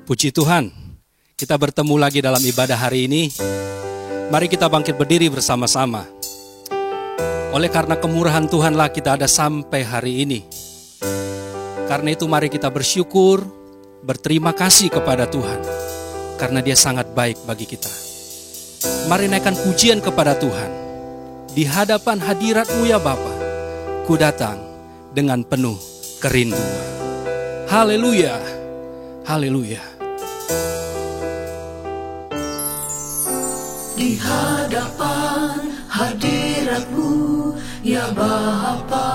Puji Tuhan, kita bertemu lagi dalam ibadah hari ini. Mari kita bangkit berdiri bersama-sama. Oleh karena kemurahan Tuhanlah kita ada sampai hari ini. Karena itu mari kita bersyukur, berterima kasih kepada Tuhan. Karena Dia sangat baik bagi kita. Mari naikkan pujian kepada Tuhan. Di hadapan hadirat-Mu ya Bapa, ku datang dengan penuh kerinduan. Haleluya, haleluya. Di hadapan hadirat-Mu ya Bapa,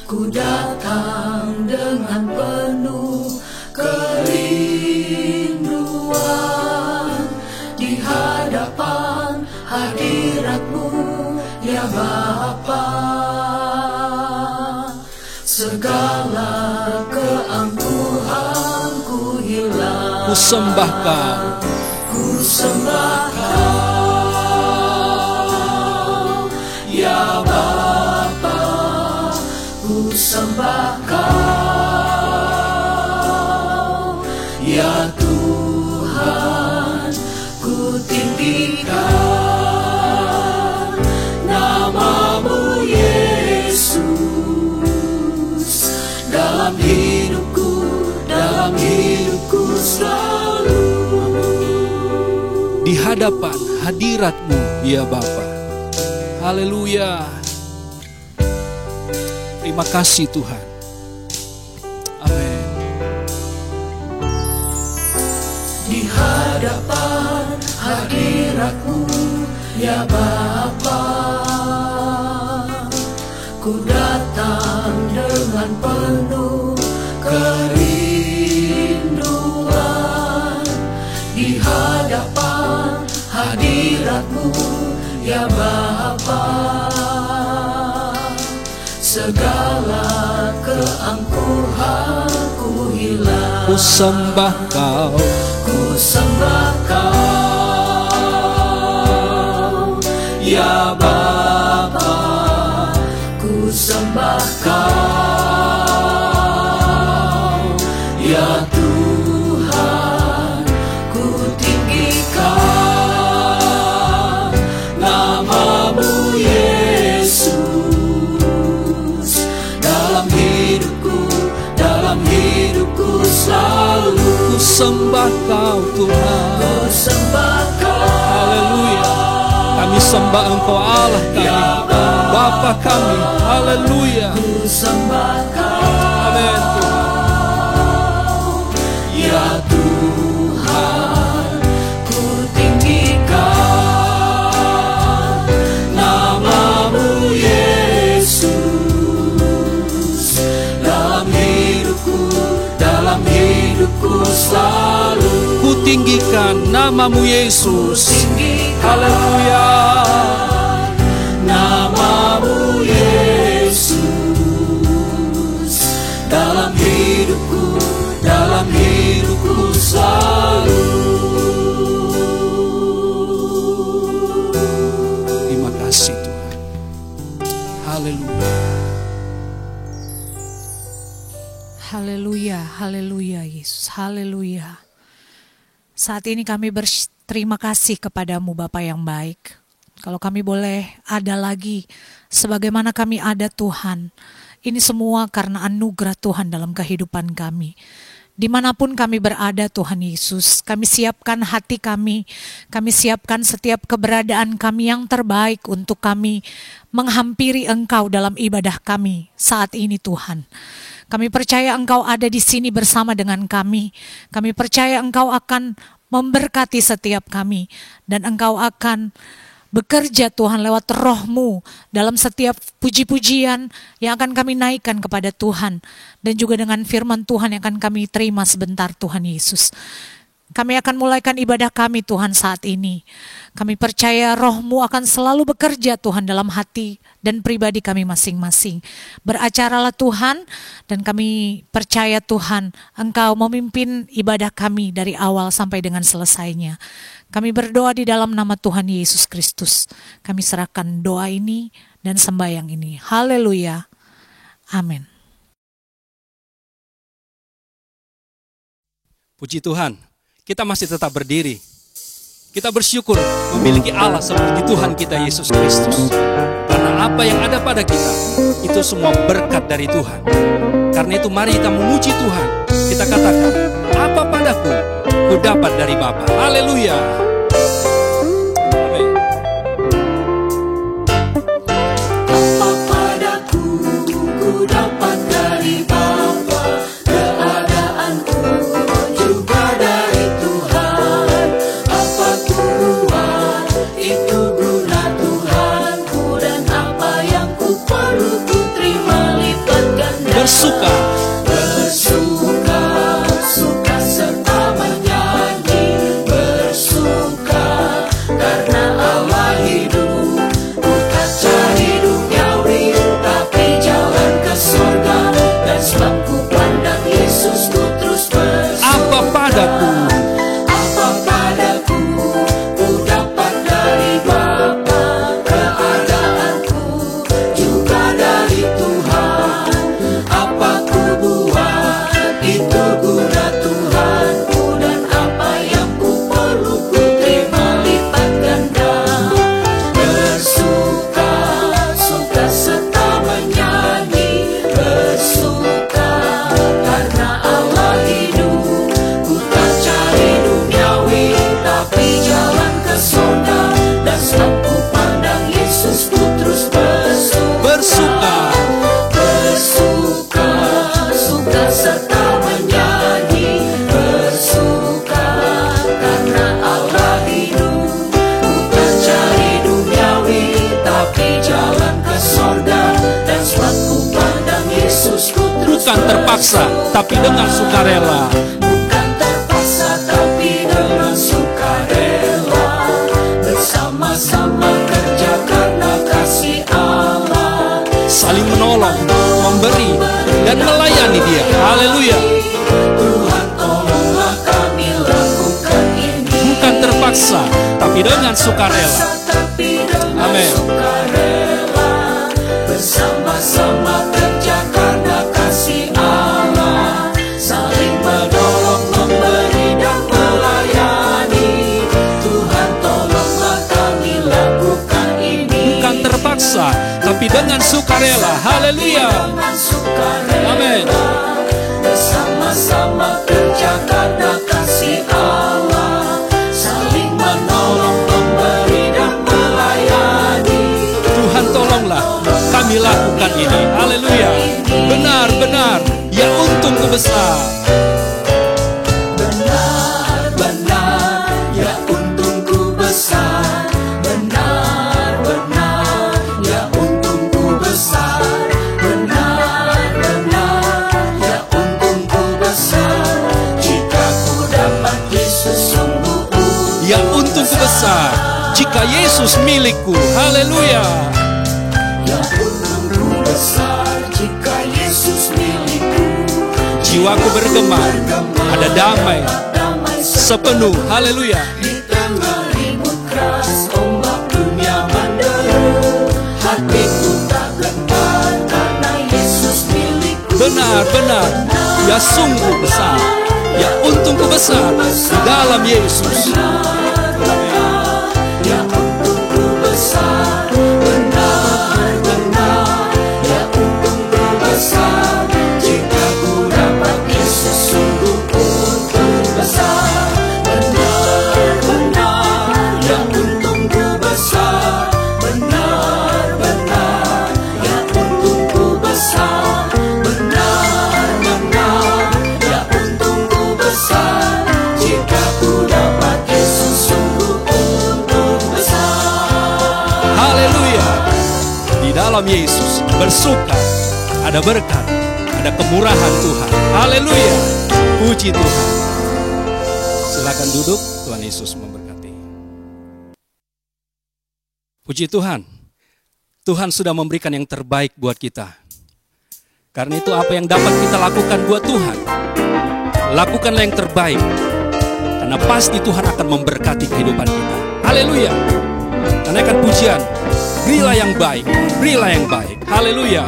ku datang dengan penuh kerinduan. Di hadapan hadirat-Mu ya Bapa, segala keangkuhanku hilang. Ku sembah Kau, ku sembah Kau ya Bapa, ku sembah Kau ya Tuhan, ku tinggikan nama-Mu Yesus dalam hidupku selalu. di hadapan hadirat-Mu ya Bapa. Haleluya. Terima kasih Tuhan. Amin. Di hadapan hadirat-Mu ya Bapa, ku datang dengan penuh kerinduan. Di hadapan hadirat-Mu ya Bapa, segala keangkuhanku hilang. Ku sembah Kau, Ku sembah Kau ya Bapa, ku sembah Kau ya Tuhan, ku tinggikan nama-Mu Yesus dalam hidupku selalu. ku sembah Kau Tuhan. Ku sembah Kau. Haleluya. Kami sembah Engkau Allah kami, Bapa kami. Haleluya. Ku sembah Kau Amin Tuhan. ya Tuhan, ku tinggikan nama-Mu Yesus dalam hidupku selalu. Ku tinggikan nama-Mu Yesus. Haleluya. Nama-Mu Yesus dalam hidupku selalu. Terima kasih Tuhan. Haleluya. Haleluya, haleluya Yesus, haleluya. Saat ini kami berterima kasih kepadamu Bapa yang baik. Kalau kami boleh ada lagi sebagaimana kami ada Tuhan. Ini semua karena anugerah Tuhan dalam kehidupan kami. Dimanapun kami berada Tuhan Yesus, kami siapkan hati kami siapkan setiap keberadaan kami yang terbaik untuk kami menghampiri Engkau dalam ibadah kami saat ini Tuhan. Kami percaya Engkau ada di sini bersama dengan kami. Kami percaya Engkau akan memberkati setiap kami. Dan Engkau akan bekerja Tuhan lewat Roh-Mu dalam setiap puji-pujian yang akan kami naikkan kepada Tuhan. Dan juga dengan firman Tuhan yang akan kami terima sebentar Tuhan Yesus. Kami akan mulaikan ibadah kami Tuhan saat ini. Kami percaya Roh-Mu akan selalu bekerja Tuhan dalam hati dan pribadi kami masing-masing. Beracaralah Tuhan dan kami percaya Tuhan Engkau memimpin ibadah kami dari awal sampai dengan selesainya. Kami berdoa di dalam nama Tuhan Yesus Kristus. Kami serahkan doa ini dan sembahyang ini. Haleluya. Amin. Puji Tuhan, kita masih tetap berdiri. Kita bersyukur memiliki Allah seperti Tuhan kita Yesus Kristus. Karena apa yang ada pada kita, itu semua berkat dari Tuhan. Karena itu mari kita memuji Tuhan. Kita katakan, apa padaku, ku dapat dari Bapa. Haleluya. Amin. Apa padaku, ku dapat dari Bapa. Keadaanku juga dari Tuhan. Apa ku buat, itu guna Tuhanku. Dan apa yang ku perlu, ku terima lipat ganda. Bersuka, suka serta menyanyi. Bersuka karena Allah hidup. Bukan cari duniawi, tapi jalan ke surga. Dan sebab ku pandang Yesus, ku terus bersuka. apa padaku, Apa padaku, ku dapat dari Bapa. Keadaanku juga dari Tuhan. Apa ku buat, itu guna Tuhanku. Dan apa yang ku perlu, ku terima lipat ganda. Bersuka, suka serta menyanyi. Bersuka karena Allah hidup. Ku tak cari duniawi, tapi jalan ke surga. Dan sebab ku pandang Yesus, ku terus bersuka. bersuka, Bersuka, suka serta menyanyi. Bersuka karena Allah hidup. Bukan cari duniawi, tapi jalan ke surga. Dan sebab ku pandang Yesus, ku terus bukan terpaksa, tapi dengan sukarela. Bukan terpaksa, tapi dengan sukarela. Bersama-sama kerja karena kasih Allah. Saling menolong, memberi, dan melayani Dia. Haleluya. Tuhan tolonglah kami lakukan ini. Bukan terpaksa, tapi dengan sukarela. Tapi dengan Amin. sukarela. Bersama-sama kerja karena kasih Allah. Saling menolong, memberi dan melayani. Tuhan tolonglah kami lakukan ini. Bukan terpaksa, tapi dengan sukarela. Haleluya. Dengan sukarela. Amin. Bersama-sama kerja karena kasih Allah. Saling menolong, memberi dan melayani. Tuhan tolonglah kami lakukan ini. Haleluya. Benar-benar, ya untungku besar. Benar-benar, ya untungku besar. Benar-benar, ya untungku besar. Benar-benar, ya untungku besar. Jika ku dapat Yesus sungguh Ya untungku besar jika Yesus milikku. Haleluya. Ya untungku besar jika Yesus milikku. Jiwaku bergema, ada damai sepenuh. Haleluya. Di tengah ribut keras ombak dunia menderu. Hatiku tak gentar karena Yesus milikku. Benar-benar, ya sungguh besar, ya untungku besar di dalam Yesus. Benar-benar, ya untungku besar. Benar-benar, ya untungku besar. Jika ku dapat Yesus sungguh untung besar. Benar-benar, ya untungku besar. Benar-benar, ya untungku besar. Benar-benar, ya untungku besar. Jika ku dapat Yesus sungguh untung besar. Haleluya. Di dalam Yesus bersuka, ada berkat, ada kemurahan Tuhan. Haleluya. Puji Tuhan. Silakan duduk, Tuhan Yesus memberkati. Puji Tuhan. Tuhan sudah memberikan yang terbaik buat kita. Karena itu apa yang dapat kita lakukan buat Tuhan, lakukanlah yang terbaik. Karena pasti Tuhan akan memberkati kehidupan kita. Haleluya. Naikkan pujian. Berilah yang baik, berilah yang baik. Haleluya.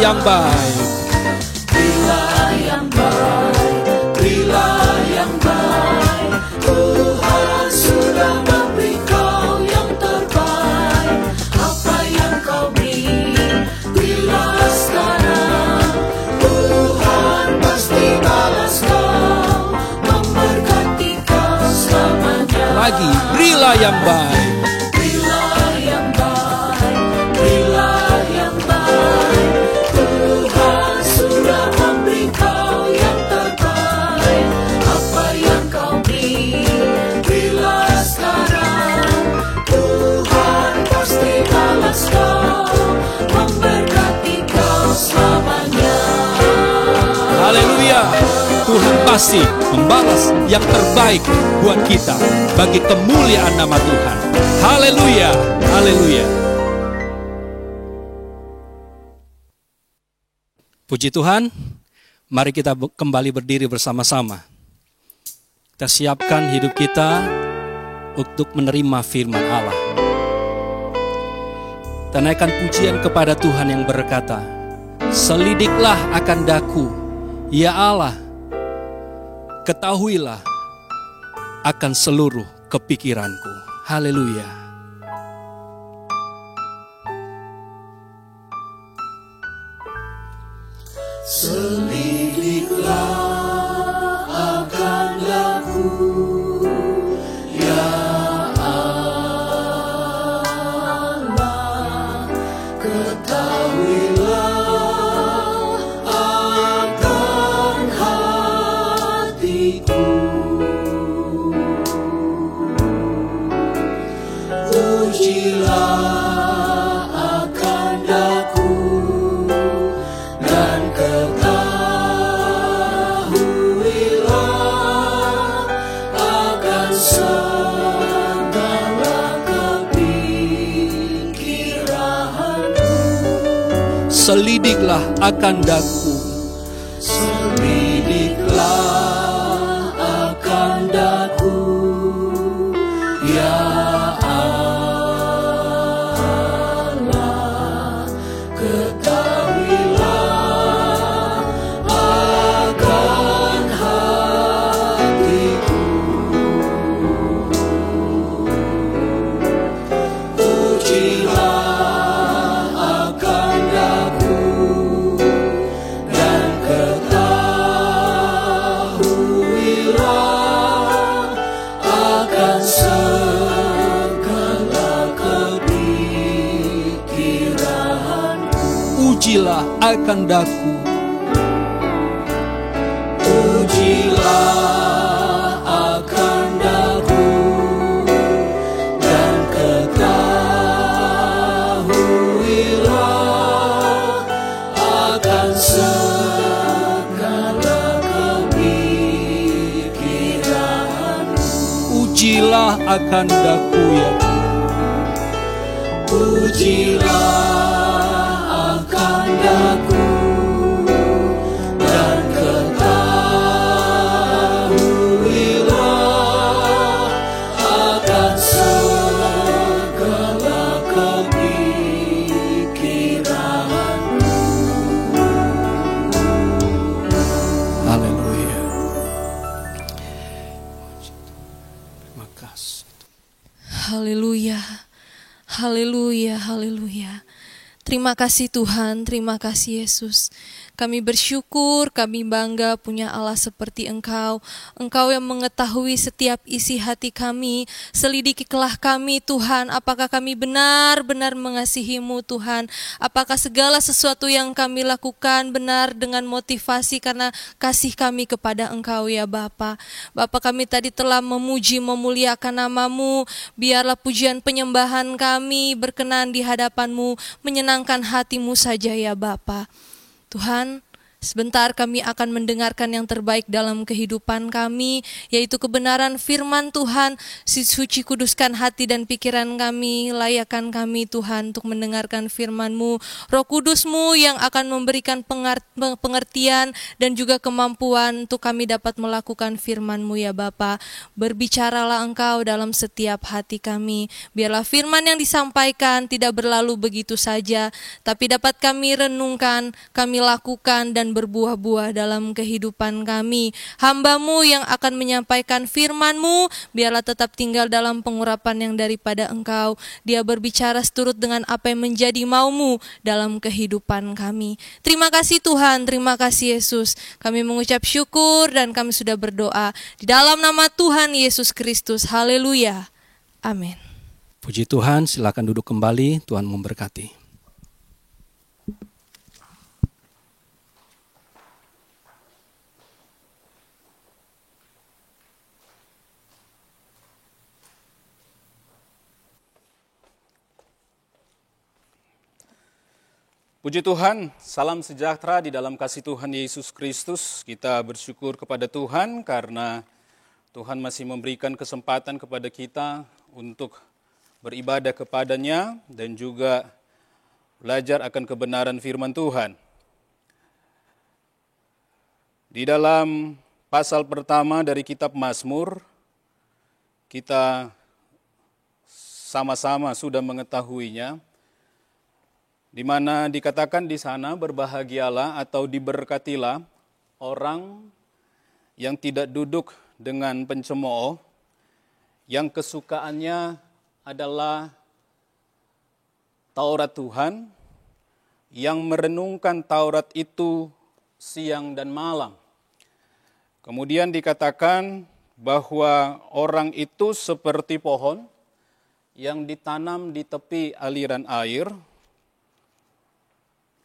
yang baik. Berilah yang baik, berilah yang baik. Tuhan sudah memberi kau yang terbaik. Apa yang kau beri, berilah sekarang. Tuhan pasti balas kau, memberkati kau selamanya. Lagi, berilah yang baik. Berilah yang baik, berilah yang baik. Tuhan sudah memberi kau yang terbaik. Apa yang kau beri, berilah sekarang. Tuhan pasti balas kau, memberkati kau selamanya. Haleluya. Tuhan pasti membalas yang terbaik buat kita bagi kemuliaan nama Tuhan. Haleluya. Haleluya. Puji Tuhan. Mari kita kembali berdiri bersama-sama. Kita siapkan hidup kita untuk menerima firman Allah. Kita naikkan pujian kepada Tuhan yang berkata, selidiklah akan daku, ya Allah, ketahuilah akan seluruh kepikiranku. Haleluya. Selidiklah akan daku, ya Allah, ketahuilah akan hatiku. Ujilah akan daku dan ketahuilah akan segala kepikiranku. Selidiklah akan daku, Selidiklah akan daku, ya Allah, ketahuilah akan hatiku. Ujilah akan daku dan ketahuilah akan segala kepikiranku. ujilah akan daku. Ujilah akan daku dan ketahuilah akan segala kepikiranku. Ujilah akan daku, ya Ujilah akan daku dan ketahuilah akan segala kepikiranku. Haleluya. Terima kasih. Haleluya, haleluya, haleluya. Terima kasih Tuhan, terima kasih Yesus. Kami bersyukur, kami bangga punya Allah seperti Engkau. Engkau yang mengetahui setiap isi hati kami. Selidikilah kami Tuhan, apakah kami benar-benar mengasihi-Mu Tuhan. Apakah segala sesuatu yang kami lakukan benar dengan motivasi karena kasih kami kepada Engkau ya Bapa. Bapa, kami tadi telah memuji, memuliakan nama-Mu. Biarlah pujian penyembahan kami berkenan di hadapan-Mu, menyenangkan hati-Mu saja ya Bapa. Tuhan, Sebentar kami akan mendengarkan yang terbaik dalam kehidupan kami, yaitu kebenaran firman Tuhan. Suci kuduskan hati dan pikiran kami, layakkan kami Tuhan untuk mendengarkan firman-Mu. Roh Kudus-Mu yang akan memberikan pengertian dan juga kemampuan untuk kami dapat melakukan firman-Mu ya Bapa. Berbicaralah Engkau dalam setiap hati kami. Biarlah firman yang disampaikan tidak berlalu begitu saja, tapi dapat kami renungkan, kami lakukan dan berbuah-buah dalam kehidupan kami. Hamba-Mu yang akan menyampaikan firman-Mu, biarlah tetap tinggal dalam pengurapan yang daripada Engkau. Dia berbicara seturut dengan apa yang menjadi mau-Mu dalam kehidupan kami. Terima kasih Tuhan, terima kasih Yesus. Kami mengucap syukur dan kami sudah berdoa di dalam nama Tuhan Yesus Kristus. Haleluya. Amin. Puji Tuhan, silakan duduk kembali, Tuhan memberkati. Puji Tuhan, salam sejahtera di dalam kasih Tuhan Yesus Kristus. Kita bersyukur kepada Tuhan karena Tuhan masih memberikan kesempatan kepada kita untuk beribadah kepada-Nya dan juga belajar akan kebenaran firman Tuhan. Di dalam pasal pertama dari kitab Mazmur, kita sama-sama sudah mengetahuinya, di mana dikatakan di sana berbahagialah atau diberkatilah orang yang tidak duduk dengan pencemooh, yang kesukaannya adalah Taurat Tuhan, yang merenungkan Taurat itu siang dan malam. Kemudian dikatakan bahwa orang itu seperti pohon yang ditanam di tepi aliran air,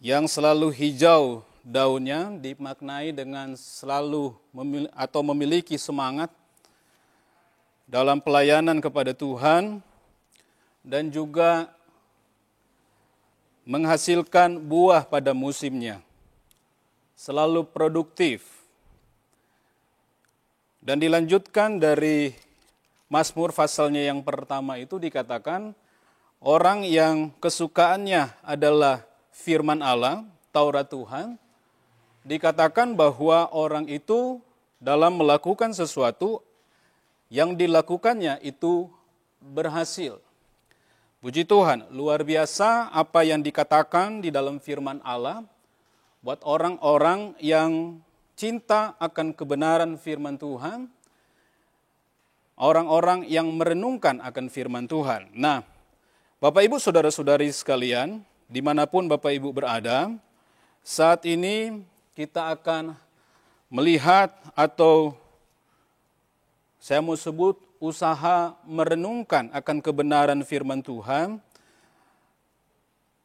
yang selalu hijau daunnya, dimaknai dengan selalu memiliki semangat dalam pelayanan kepada Tuhan dan juga menghasilkan buah pada musimnya, selalu produktif. Dan dilanjutkan dari Mazmur pasalnya yang pertama itu dikatakan orang yang kesukaannya adalah firman Allah, Taurat Tuhan, dikatakan bahwa orang itu dalam melakukan sesuatu yang dilakukannya itu berhasil. Puji Tuhan, luar biasa apa yang dikatakan di dalam firman Allah buat orang-orang yang cinta akan kebenaran firman Tuhan, orang-orang yang merenungkan akan firman Tuhan. Nah, Bapak Ibu Saudara-saudari sekalian, dimanapun Bapak Ibu berada, saat ini kita akan melihat atau saya mau sebut usaha merenungkan akan kebenaran firman Tuhan.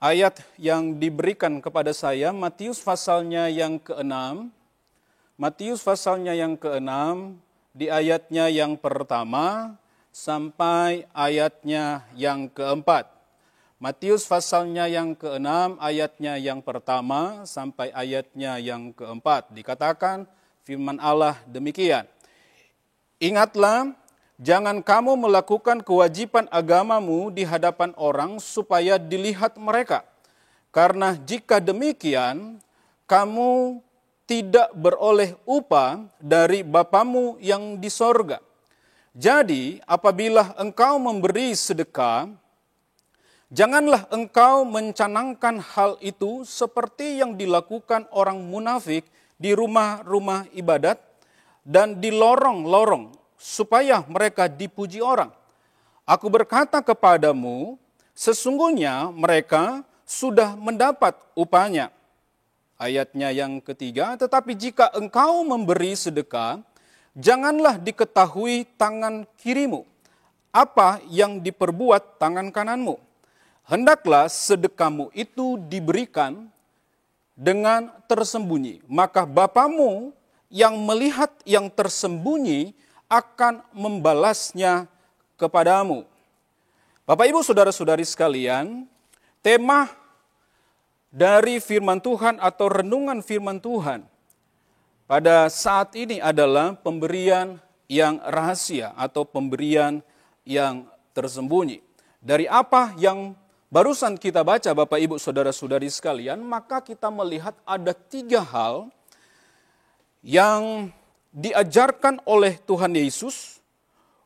Ayat yang diberikan kepada saya, Matius pasalnya yang ke-6, Matius pasalnya yang ke-6, di ayatnya yang pertama sampai ayatnya yang ke-4. Matius pasalnya yang ke-6, ayatnya yang pertama sampai ayatnya yang ke-4. Dikatakan firman Allah demikian. Ingatlah, jangan kamu melakukan kewajiban agamamu di hadapan orang supaya dilihat mereka. Karena jika demikian, kamu tidak beroleh upah dari Bapamu yang di sorga. Jadi, apabila engkau memberi sedekah, janganlah engkau mencanangkan hal itu seperti yang dilakukan orang munafik di rumah-rumah ibadat dan di lorong-lorong, supaya mereka dipuji orang. Aku berkata kepadamu, sesungguhnya mereka sudah mendapat upahnya. Ayatnya yang ketiga, tetapi jika engkau memberi sedekah, janganlah diketahui tangan kirimu apa yang diperbuat tangan kananmu. Hendaklah sedekahmu itu diberikan dengan tersembunyi, maka Bapamu yang melihat yang tersembunyi akan membalasnya kepadamu. Bapak Ibu Saudara-saudari sekalian, tema dari firman Tuhan atau renungan firman Tuhan pada saat ini adalah pemberian yang rahasia atau pemberian yang tersembunyi. Dari apa yang barusan kita baca Bapak Ibu Saudara-saudari sekalian, maka kita melihat ada 3 hal yang diajarkan oleh Tuhan Yesus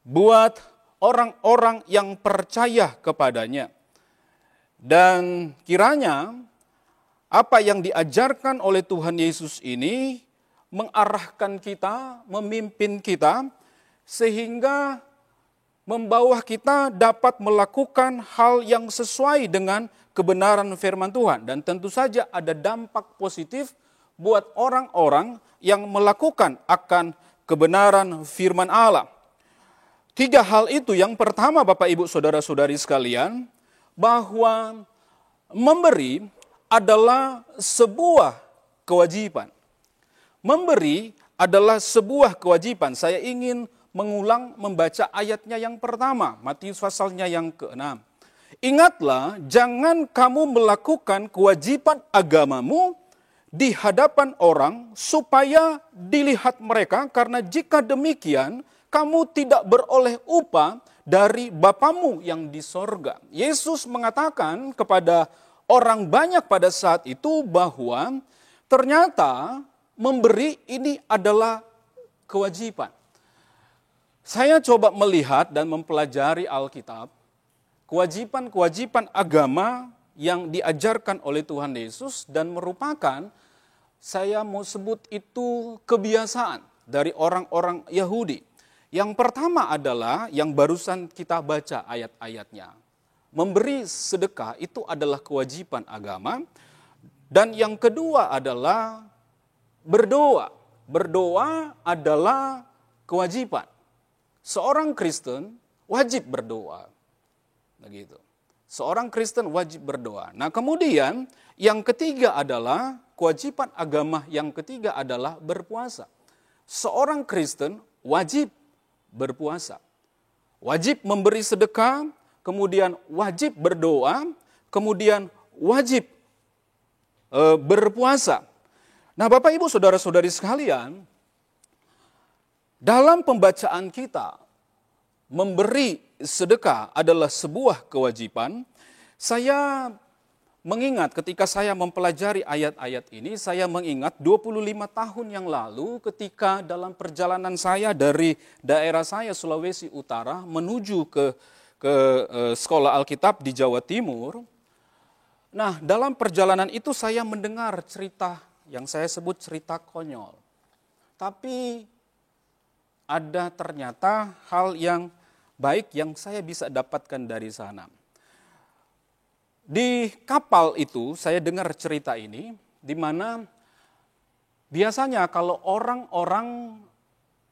buat orang-orang yang percaya kepadanya. Dan kiranya apa yang diajarkan oleh Tuhan Yesus ini mengarahkan kita, memimpin kita, sehingga membawa kita dapat melakukan hal yang sesuai dengan kebenaran firman Tuhan. Dan tentu saja ada dampak positif buat orang-orang yang melakukan akan kebenaran firman Allah. 3 hal itu, yang pertama Bapak Ibu Saudara-saudari sekalian, bahwa memberi adalah sebuah kewajiban. Memberi adalah sebuah kewajiban. Saya ingin mengulang membaca ayatnya yang pertama, Matius pasalnya yang ke-6. Ingatlah, jangan kamu melakukan kewajiban agamamu di hadapan orang supaya dilihat mereka, karena jika demikian kamu tidak beroleh upah dari Bapamu yang di sorga. Yesus mengatakan kepada orang banyak pada saat itu bahwa ternyata memberi ini adalah kewajiban. Saya coba melihat dan mempelajari Alkitab, kewajiban-kewajiban agama yang diajarkan oleh Tuhan Yesus dan merupakan, saya mau sebut itu kebiasaan dari orang-orang Yahudi. Yang pertama adalah yang barusan kita baca ayat-ayatnya. Memberi sedekah itu adalah kewajiban agama. Dan yang kedua adalah berdoa. Berdoa adalah kewajiban. Seorang Kristen wajib berdoa. Begitu. Seorang Kristen wajib berdoa. Nah, kemudian yang ketiga adalah kewajiban agama yang ketiga adalah berpuasa. Seorang Kristen wajib berpuasa. Wajib memberi sedekah, kemudian wajib berdoa, kemudian wajib berpuasa. Nah, Bapak Ibu Saudara-saudari sekalian, dalam pembacaan kita, memberi sedekah adalah sebuah kewajiban. Saya mengingat ketika saya mempelajari ayat-ayat ini, saya mengingat 25 tahun yang lalu ketika dalam perjalanan saya dari daerah saya Sulawesi Utara menuju ke sekolah Alkitab di Jawa Timur. Nah, dalam perjalanan itu saya mendengar cerita yang saya sebut cerita konyol. Tapi ada ternyata hal yang baik yang saya bisa dapatkan dari sana. Di kapal itu saya dengar cerita ini, di mana biasanya kalau orang-orang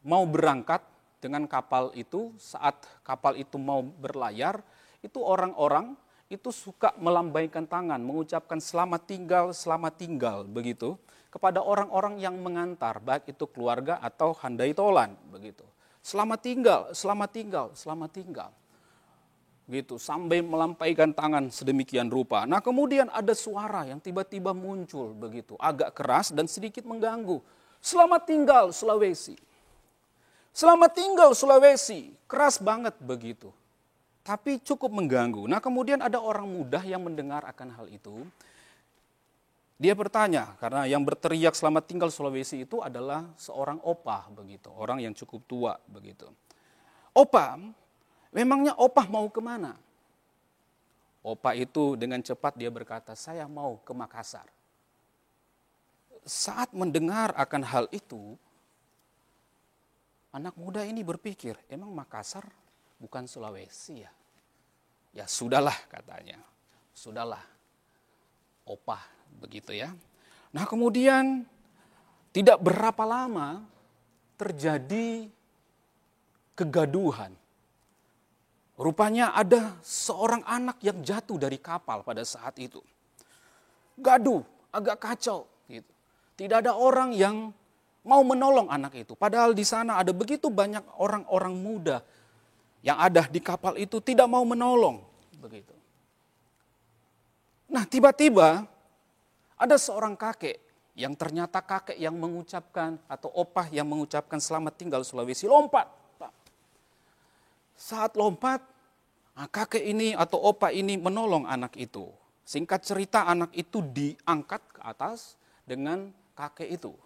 mau berangkat dengan kapal itu, saat kapal itu mau berlayar, itu orang-orang itu suka melambaikan tangan, mengucapkan selamat tinggal begitu, kepada orang-orang yang mengantar, baik itu keluarga atau handai tolan begitu. Selamat tinggal, selamat tinggal, selamat tinggal. Gitu, sampai melampaikan tangan sedemikian rupa. Nah, kemudian ada suara yang tiba-tiba muncul begitu, agak keras dan sedikit mengganggu. Selamat tinggal Sulawesi. Selamat tinggal Sulawesi. Keras banget begitu. Tapi cukup mengganggu. Nah, kemudian ada orang muda yang mendengar akan hal itu. Dia bertanya, karena yang berteriak selamat tinggal Sulawesi itu adalah seorang opah begitu, orang yang cukup tua begitu. Opah, memangnya opah mau kemana? Opah itu dengan cepat dia berkata, saya mau ke Makassar. Saat mendengar akan hal itu, anak muda ini berpikir, emang Makassar bukan Sulawesi ya? Ya sudahlah katanya, sudahlah. Opah begitu ya. Nah, kemudian tidak berapa lama terjadi kegaduhan. Rupanya ada seorang anak yang jatuh dari kapal pada saat itu. Gaduh, agak kacau gitu. Tidak ada orang yang mau menolong anak itu. Padahal di sana ada begitu banyak orang-orang muda yang ada di kapal itu tidak mau menolong begitu. Nah, tiba-tiba Ada seorang kakek yang ternyata kakek yang mengucapkan atau opah yang mengucapkan selamat tinggal Sulawesi, lompat. Saat lompat, kakek ini atau opah ini menolong anak itu. Singkat cerita, anak itu diangkat ke atas dengan kakek itu.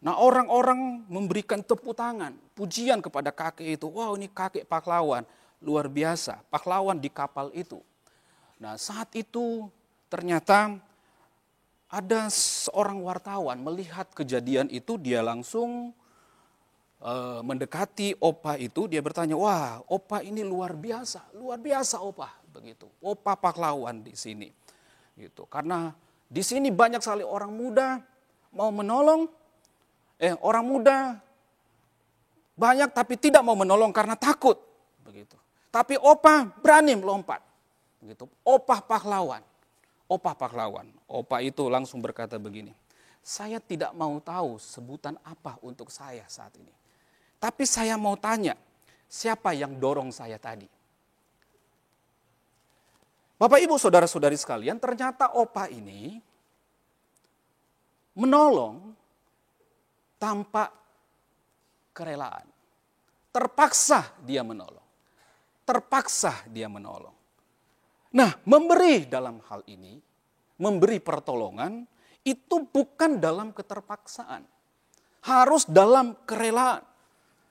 Nah, orang-orang memberikan tepuk tangan, pujian kepada kakek itu. Wow, ini kakek pahlawan, luar biasa, pahlawan di kapal itu. Nah, saat itu ternyata ada seorang wartawan melihat kejadian itu, dia langsung mendekati opah itu, dia bertanya, wah, opah ini luar biasa opah, begitu. Opah pahlawan di sini. Gitu. Karena di sini banyak sekali orang muda mau menolong, orang muda banyak tapi tidak mau menolong karena takut, begitu. Tapi opah berani melompat, begitu. Opah pahlawan. Opah itu langsung berkata begini, saya tidak mau tahu sebutan apa untuk saya saat ini. Tapi saya mau tanya, siapa yang dorong saya tadi? Bapak, Ibu, saudara-saudari sekalian, ternyata opah ini menolong tanpa kerelaan. Terpaksa dia menolong. Nah, memberi dalam hal ini, memberi pertolongan, itu bukan dalam keterpaksaan. Harus dalam kerelaan.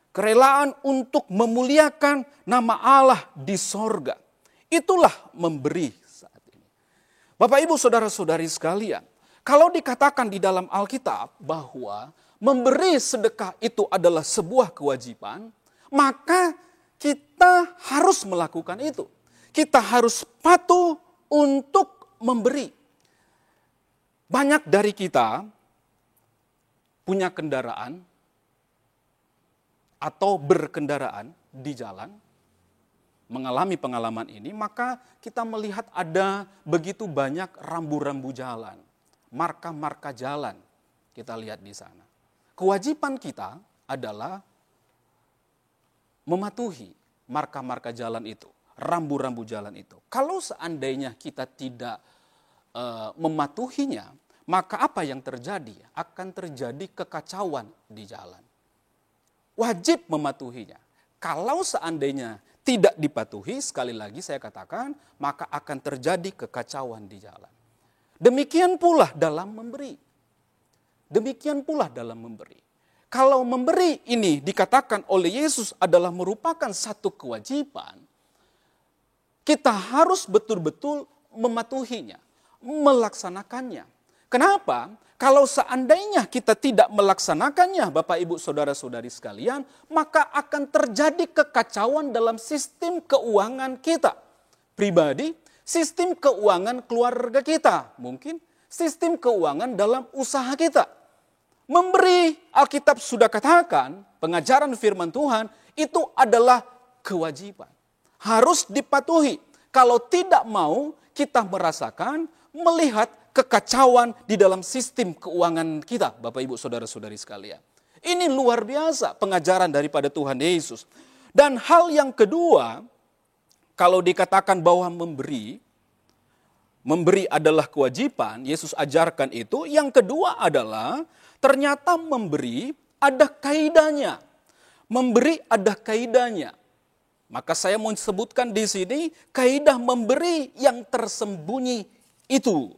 Kerelaan untuk memuliakan nama Allah di sorga. Itulah memberi saat ini. Bapak, Ibu, saudara-saudari sekalian, kalau dikatakan di dalam Alkitab bahwa memberi sedekah itu adalah sebuah kewajiban, maka kita harus melakukan itu. Kita harus patuh untuk memberi. Banyak dari kita punya kendaraan atau berkendaraan di jalan, mengalami pengalaman ini, maka kita melihat ada begitu banyak rambu-rambu jalan, marka-marka jalan kita lihat di sana. Kewajiban kita adalah mematuhi marka-marka jalan itu, rambu-rambu jalan itu. Kalau seandainya kita tidak mematuhinya, maka apa yang terjadi? Akan terjadi kekacauan di jalan. Wajib mematuhinya. Kalau seandainya tidak dipatuhi, sekali lagi saya katakan, maka akan terjadi kekacauan di jalan. Demikian pula dalam memberi. Kalau memberi ini dikatakan oleh Yesus adalah merupakan satu kewajiban, kita harus betul-betul mematuhinya, melaksanakannya. Kenapa? Kalau seandainya kita tidak melaksanakannya, Bapak, Ibu, saudara-saudari sekalian, maka akan terjadi kekacauan dalam sistem keuangan kita pribadi, sistem keuangan keluarga kita, mungkin sistem keuangan dalam usaha kita. Memberi, Alkitab sudah katakan, pengajaran firman Tuhan itu adalah kewajiban. Harus dipatuhi. Kalau tidak mau, kita merasakan, melihat kekacauan di dalam sistem keuangan kita, Bapak, Ibu, saudara-saudari sekalian. Ini luar biasa pengajaran daripada Tuhan Yesus. Dan hal yang kedua, kalau dikatakan bahwa memberi adalah kewajiban, Yesus ajarkan itu. Yang kedua adalah ternyata memberi ada kaidahnya. Memberi ada kaidahnya. Maka saya mau sebutkan di sini kaidah memberi yang tersembunyi itu.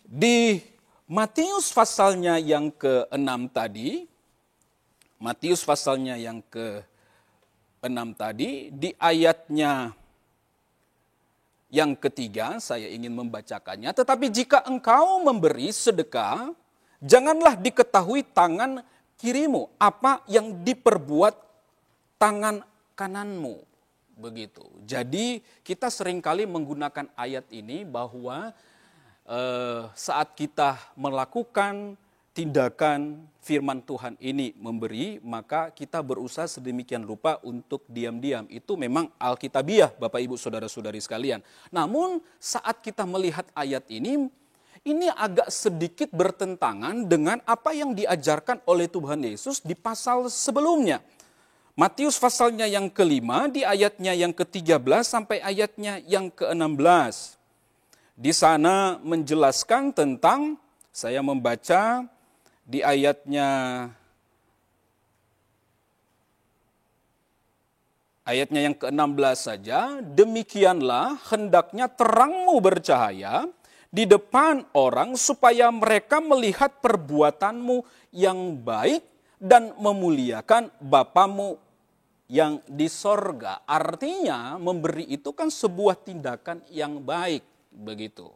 Di Matius pasalnya yang ke-6 tadi, di ayatnya yang ketiga, saya ingin membacakannya. Tetapi jika engkau memberi sedekah, janganlah diketahui tangan kirimu apa yang diperbuat tangan kananmu. Begitu. Jadi kita seringkali menggunakan ayat ini bahwa saat kita melakukan tindakan firman Tuhan ini memberi, maka kita berusaha sedemikian rupa untuk diam-diam. Itu memang alkitabiah, Bapak, Ibu, saudara-saudari sekalian. Namun saat kita melihat ayat ini agak sedikit bertentangan dengan apa yang diajarkan oleh Tuhan Yesus di pasal sebelumnya. Matius pasalnya yang ke-5 di ayatnya yang ke-13 sampai ayatnya yang ke-16. Di sana menjelaskan tentang, saya membaca di ayatnya yang ke-16 saja, demikianlah hendaknya terangmu bercahaya di depan orang supaya mereka melihat perbuatanmu yang baik dan memuliakan Bapamu yang di sorga. Artinya memberi itu kan sebuah tindakan yang baik, begitu.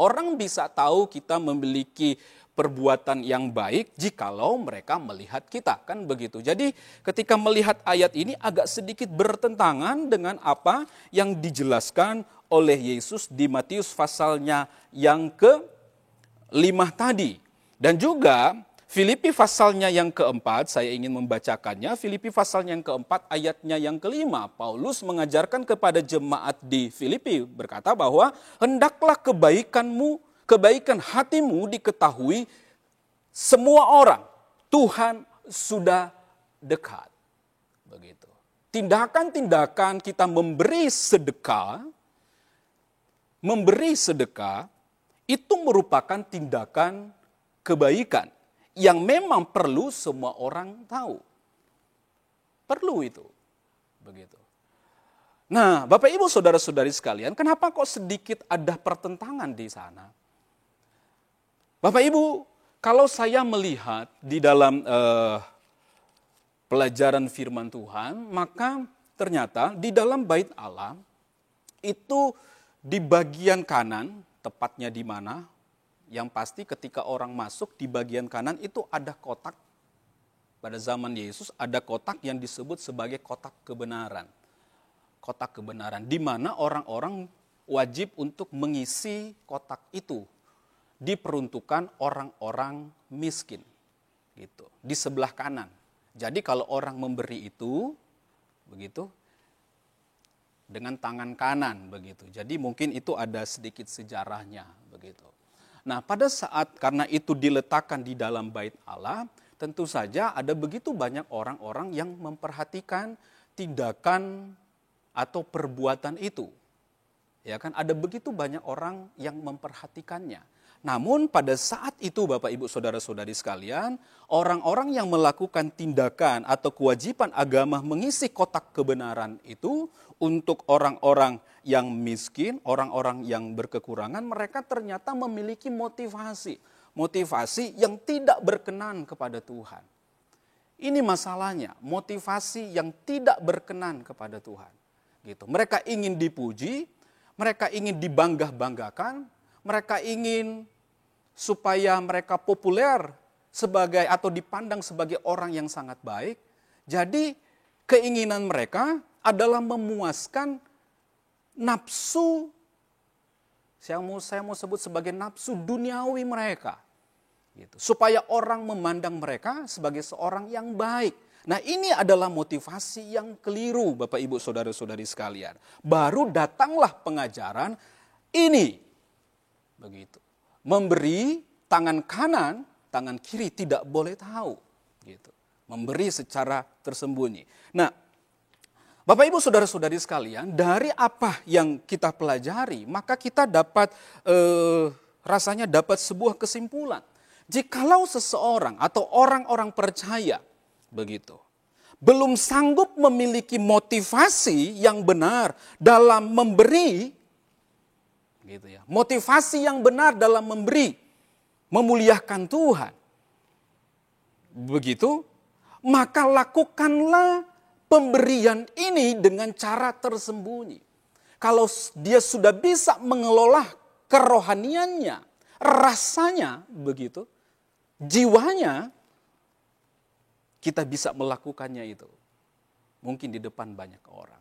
Orang bisa tahu kita memiliki perbuatan yang baik jikalau mereka melihat kita, kan begitu. Jadi ketika melihat ayat ini agak sedikit bertentangan dengan apa yang dijelaskan oleh Yesus di Matius pasalnya yang ke-5 tadi. Dan juga Filipi pasalnya yang ke-4, saya ingin membacakannya. Filipi pasalnya yang ke-4 ayatnya yang ke-5. Paulus mengajarkan kepada jemaat di Filipi berkata bahwa hendaklah kebaikan hatimu diketahui semua orang. Tuhan sudah dekat. Begitu. Tindakan-tindakan kita memberi sedekah itu merupakan tindakan kebaikan yang memang perlu semua orang tahu. Perlu itu. Begitu. Nah, Bapak Ibu Saudara-saudari sekalian, kenapa kok sedikit ada pertentangan di sana? Bapak Ibu, kalau saya melihat di dalam pelajaran firman Tuhan, maka ternyata di dalam bait Allah itu di bagian kanan, tepatnya di mana? Yang pasti ketika orang masuk di bagian kanan itu ada kotak. Pada zaman Yesus ada kotak yang disebut sebagai kotak kebenaran. Kotak kebenaran, di mana orang-orang wajib untuk mengisi kotak itu. Diperuntukkan orang-orang miskin. Gitu, di sebelah kanan. Jadi kalau orang memberi itu, begitu, dengan tangan kanan, begitu. Jadi mungkin itu ada sedikit sejarahnya, begitu. Nah, pada saat karena itu diletakkan di dalam bait Allah, tentu saja ada begitu banyak orang-orang yang memperhatikan tindakan atau perbuatan itu. Ya kan, ada begitu banyak orang yang memperhatikannya. Namun pada saat itu Bapak Ibu Saudara-saudari sekalian, orang-orang yang melakukan tindakan atau kewajiban agama mengisi kotak kebenaran itu untuk orang-orang yang miskin, orang-orang yang berkekurangan, mereka ternyata memiliki motivasi yang tidak berkenan kepada Tuhan. Ini masalahnya, motivasi yang tidak berkenan kepada Tuhan. Gitu. Mereka ingin dipuji, mereka ingin dibangga-banggakan, mereka ingin supaya mereka populer sebagai atau dipandang sebagai orang yang sangat baik. Jadi keinginan mereka adalah memuaskan nafsu, saya mau sebut sebagai nafsu duniawi mereka. Gitu. Supaya orang memandang mereka sebagai seorang yang baik. Nah, ini adalah motivasi yang keliru Bapak Ibu Saudara-saudari sekalian. Baru datanglah pengajaran ini. Begitu. Memberi tangan kanan, tangan kiri tidak boleh tahu. Gitu. Memberi secara tersembunyi. Nah, Bapak Ibu Saudara-saudari sekalian, dari apa yang kita pelajari, maka kita dapat rasanya dapat sebuah kesimpulan. Jikalau seseorang atau orang-orang percaya begitu, belum sanggup memiliki motivasi yang benar dalam memberi, gitu ya. Motivasi yang benar dalam memberi, memuliakan Tuhan. Begitu, maka lakukanlah pemberian ini dengan cara tersembunyi. Kalau dia sudah bisa mengelola kerohaniannya, rasanya begitu, jiwanya, kita bisa melakukannya itu. Mungkin di depan banyak orang.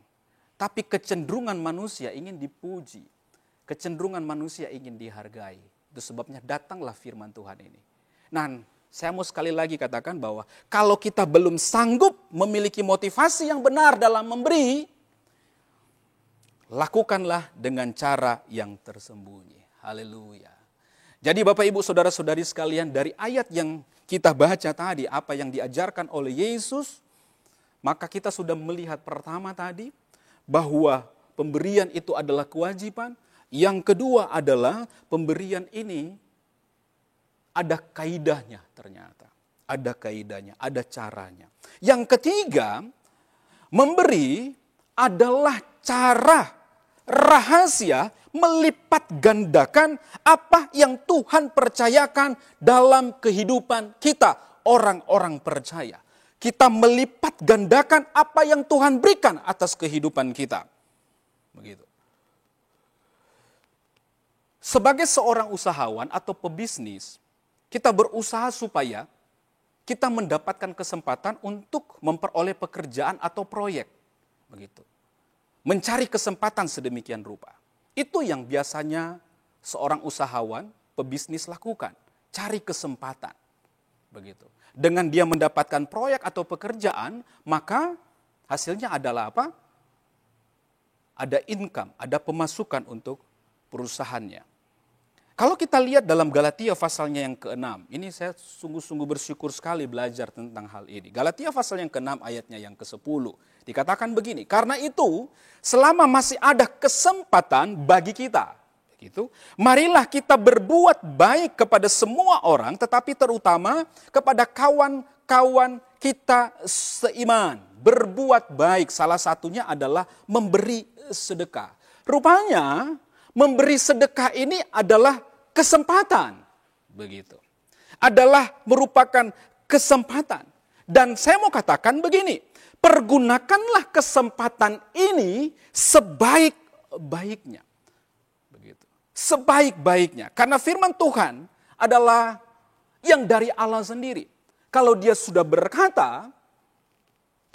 Tapi kecenderungan manusia ingin dipuji. Kecenderungan manusia ingin dihargai. Itu sebabnya datanglah firman Tuhan ini. Nah, saya mau sekali lagi katakan bahwa kalau kita belum sanggup memiliki motivasi yang benar dalam memberi, lakukanlah dengan cara yang tersembunyi. Haleluya. Jadi Bapak Ibu Saudara-saudari sekalian, dari ayat yang kita baca tadi, apa yang diajarkan oleh Yesus, maka kita sudah melihat pertama tadi bahwa pemberian itu adalah kewajiban. Yang kedua adalah pemberian ini ada kaidahnya ternyata. Ada kaidahnya, ada caranya. Yang ketiga, memberi adalah cara rahasia melipat gandakan apa yang Tuhan percayakan dalam kehidupan kita, orang-orang percaya. Kita melipat gandakan apa yang Tuhan berikan atas kehidupan kita. Begitu. Sebagai seorang usahawan atau pebisnis, kita berusaha supaya kita mendapatkan kesempatan untuk memperoleh pekerjaan atau proyek. Begitu. Mencari kesempatan sedemikian rupa. Itu yang biasanya seorang usahawan, pebisnis lakukan. Cari kesempatan. Begitu. Dengan dia mendapatkan proyek atau pekerjaan, maka hasilnya adalah apa? Ada income, ada pemasukan untuk perusahaannya. Kalau kita lihat dalam Galatia pasalnya yang ke-6, ini saya sungguh-sungguh bersyukur sekali belajar tentang hal ini. Galatia pasal yang ke-6 ayatnya yang ke-10, dikatakan begini, karena itu selama masih ada kesempatan bagi kita, begitu, marilah kita berbuat baik kepada semua orang, tetapi terutama kepada kawan-kawan kita seiman. Berbuat baik, salah satunya adalah memberi sedekah. Rupanya memberi sedekah ini adalah kesempatan, begitu. Adalah merupakan kesempatan. Dan saya mau katakan begini, pergunakanlah kesempatan ini sebaik-baiknya. Begitu. Sebaik-baiknya. Karena firman Tuhan adalah yang dari Allah sendiri. Kalau dia sudah berkata,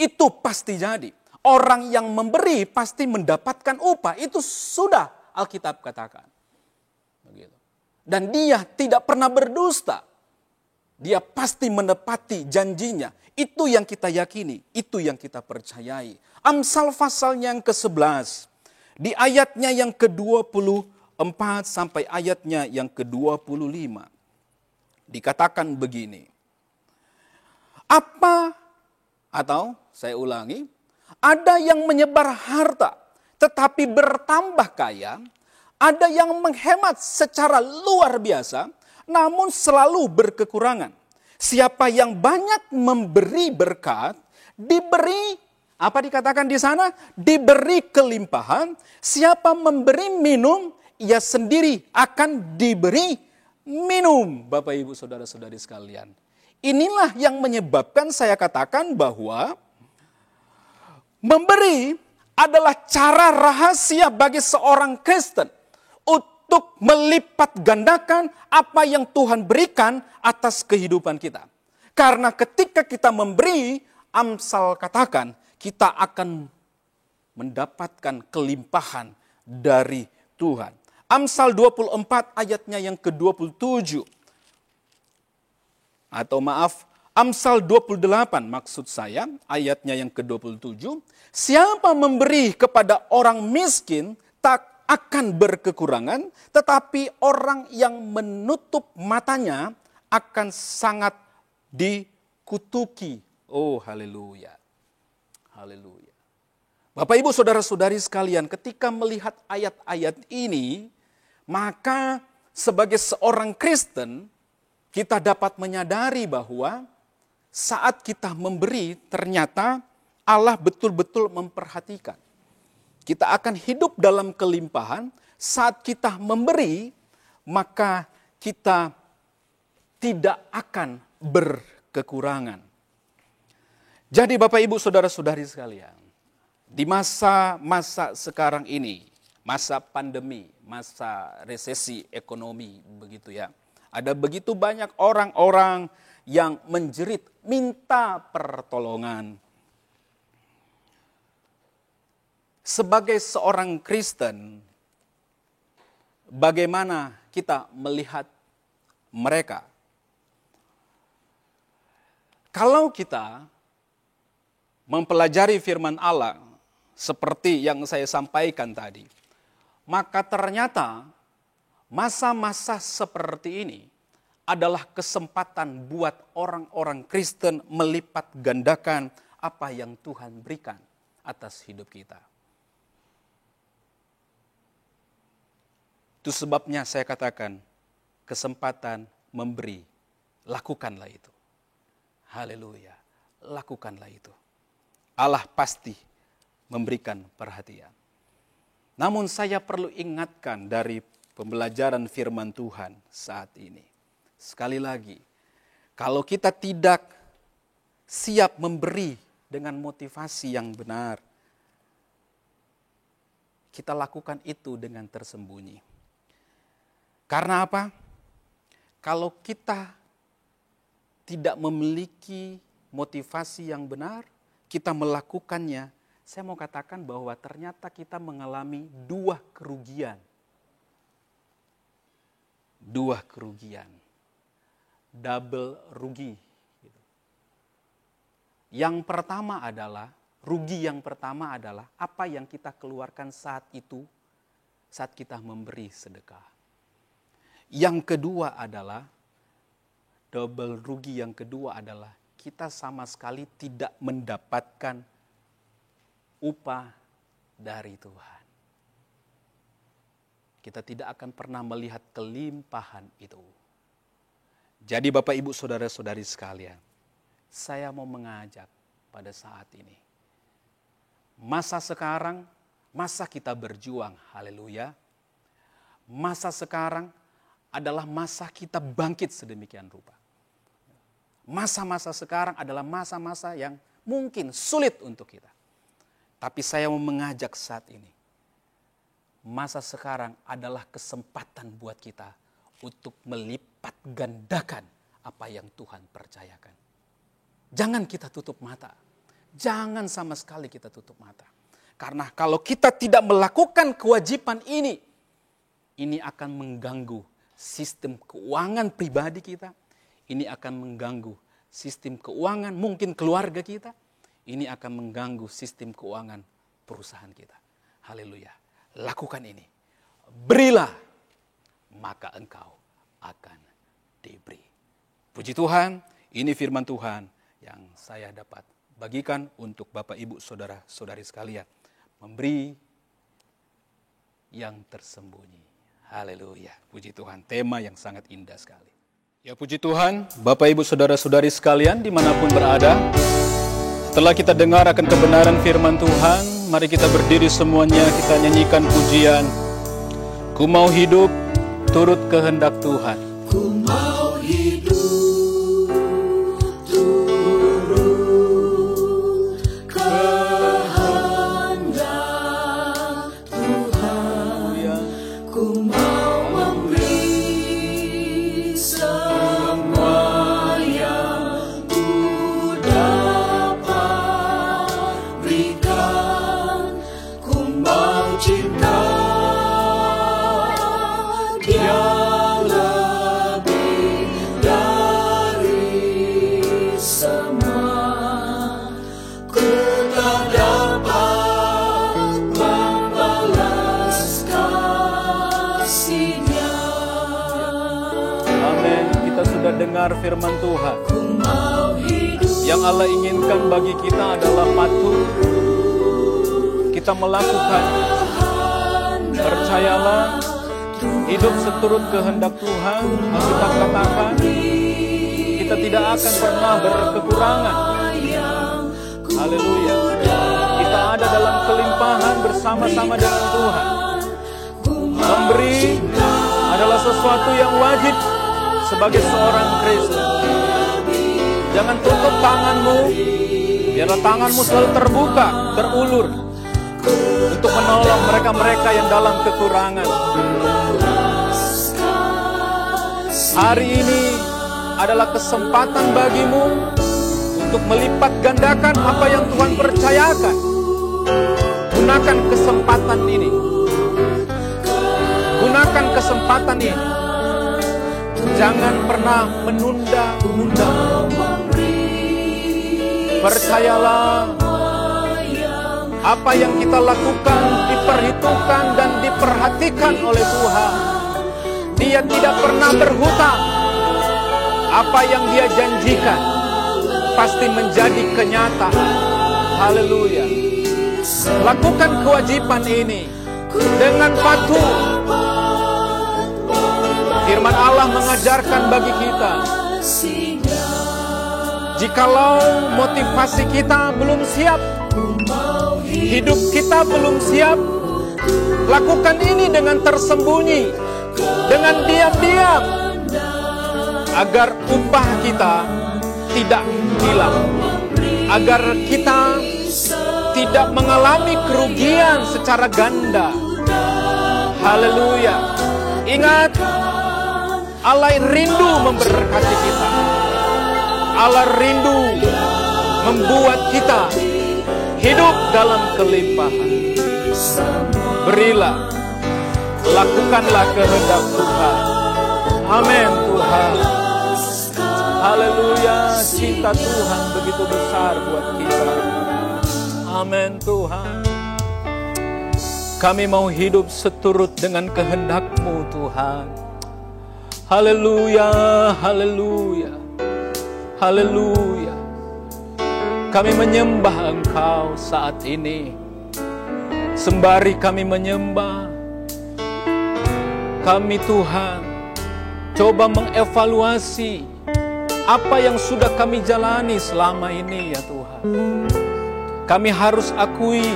itu pasti jadi. Orang yang memberi pasti mendapatkan upah. Itu sudah Alkitab katakan. Begitu. Dan dia tidak pernah berdusta. Dia pasti menepati janjinya. Itu yang kita yakini. Itu yang kita percayai. Amsal pasalnya yang ke-11. Di ayatnya yang ke-24 sampai ayatnya yang ke-25. Dikatakan begini. Atau saya ulangi. Ada yang menyebar harta tetapi bertambah kaya, ada yang menghemat secara luar biasa, namun selalu berkekurangan. Siapa yang banyak memberi berkat, diberi, apa dikatakan di sana? Diberi kelimpahan. Siapa memberi minum, ia sendiri akan diberi minum. Bapak, Ibu, Saudara-saudari sekalian. Inilah yang menyebabkan saya katakan bahwa memberi adalah cara rahasia bagi seorang Kristen untuk melipat gandakan apa yang Tuhan berikan atas kehidupan kita. Karena ketika kita memberi, Amsal katakan, kita akan mendapatkan kelimpahan dari Tuhan. Amsal 24 ayatnya yang ke-27. Atau maaf, Amsal 28 maksud saya, ayatnya yang ke-27. Siapa memberi kepada orang miskin tak akan berkekurangan, tetapi orang yang menutup matanya akan sangat dikutuki. Oh, haleluya. Haleluya. Bapak, Ibu, Saudara-saudari sekalian, ketika melihat ayat-ayat ini, maka sebagai seorang Kristen, kita dapat menyadari bahwa saat kita memberi, ternyata Allah betul-betul memperhatikan. Kita akan hidup dalam kelimpahan. Saat kita memberi, maka kita tidak akan berkekurangan. Jadi Bapak, Ibu, Saudara-saudari sekalian, di masa-masa sekarang ini, masa pandemi, masa resesi ekonomi, begitu ya. Ada begitu banyak orang-orang yang menjerit, minta pertolongan. Sebagai seorang Kristen, bagaimana kita melihat mereka? Kalau kita mempelajari firman Allah, seperti yang saya sampaikan tadi, maka ternyata masa-masa seperti ini adalah kesempatan buat orang-orang Kristen melipat gandakan apa yang Tuhan berikan atas hidup kita. Itu sebabnya saya katakan, kesempatan memberi, lakukanlah itu. Haleluya, lakukanlah itu. Allah pasti memberikan perhatian. Namun saya perlu ingatkan dari pembelajaran firman Tuhan saat ini. Sekali lagi, kalau kita tidak siap memberi dengan motivasi yang benar, kita lakukan itu dengan tersembunyi. Karena apa? Kalau kita tidak memiliki motivasi yang benar, kita melakukannya, saya mau katakan bahwa ternyata kita mengalami dua kerugian. Dua kerugian. Double rugi. Yang pertama adalah, rugi yang pertama adalah apa yang kita keluarkan saat itu, saat kita memberi sedekah. Yang kedua adalah, double rugi yang kedua adalah kita sama sekali tidak mendapatkan upah dari Tuhan. Kita tidak akan pernah melihat kelimpahan itu. Jadi Bapak Ibu Saudara-saudari sekalian, saya mau mengajak pada saat ini. Masa sekarang, masa kita berjuang, haleluya. Masa sekarang adalah masa kita bangkit sedemikian rupa. Masa-masa sekarang adalah masa-masa yang mungkin sulit untuk kita. Tapi saya mau mengajak saat ini. Masa sekarang adalah kesempatan buat kita untuk melipat gandakan apa yang Tuhan percayakan. Jangan kita tutup mata. Jangan sama sekali kita tutup mata. Karena kalau kita tidak melakukan kewajiban ini akan mengganggu sistem keuangan pribadi kita. Ini akan mengganggu sistem keuangan mungkin keluarga kita. Ini akan mengganggu sistem keuangan perusahaan kita. Haleluya. Lakukan ini. Berilah, maka engkau akan diberi. Puji Tuhan, ini firman Tuhan yang saya dapat bagikan untuk Bapak Ibu Saudara-saudari sekalian. Memberi yang tersembunyi. Haleluya, puji Tuhan, tema yang sangat indah sekali. Ya puji Tuhan, Bapak Ibu Saudara-saudari sekalian dimanapun berada. Setelah kita dengar akan kebenaran firman Tuhan, mari kita berdiri semuanya, kita nyanyikan pujian. Ku mau hidup turut kehendak Tuhan. Ku mau hidup dengar firman Tuhan. Yang Allah inginkan bagi kita adalah patuh. Kita melakukan. Percayalah, hidup seturut kehendak Tuhan. Alkitab katakan, kita tidak akan pernah berkekurangan. Haleluya. Kita ada dalam kelimpahan bersama-sama dengan Tuhan. Memberi adalah sesuatu yang wajib sebagai seorang Kristen. Jangan tutup tanganmu, biarlah tanganmu selalu terbuka, terulur untuk menolong mereka-mereka yang dalam kekurangan. Hari ini adalah kesempatan bagimu untuk melipat gandakan apa yang Tuhan percayakan. Gunakan kesempatan ini. Gunakan kesempatan ini. Jangan pernah menunda-nunda. Percayalah, apa yang kita lakukan diperhitungkan dan diperhatikan oleh Tuhan. Dia tidak pernah berhutang. Apa yang Dia janjikan pasti menjadi kenyataan. Haleluya. Lakukan kewajiban ini dengan patuh. Firman Allah mengajarkan bagi kita, jikalau motivasi kita belum siap, hidup kita belum siap, lakukan ini dengan tersembunyi, dengan diam-diam, agar upah kita tidak hilang, agar kita tidak mengalami kerugian secara ganda. Haleluya. Ingat, Allah rindu memberkati kita. Allah rindu membuat kita hidup dalam kelimpahan. Berilah, lakukanlah kehendak Tuhan. Amin Tuhan. Haleluya, cinta Tuhan begitu besar buat kita. Amin Tuhan. Kami mau hidup seturut dengan kehendak-Mu Tuhan. Haleluya, haleluya, haleluya. Kami menyembah Engkau saat ini. Sembari kami menyembah, kami Tuhan coba mengevaluasi apa yang sudah kami jalani selama ini ya Tuhan. Kami harus akui,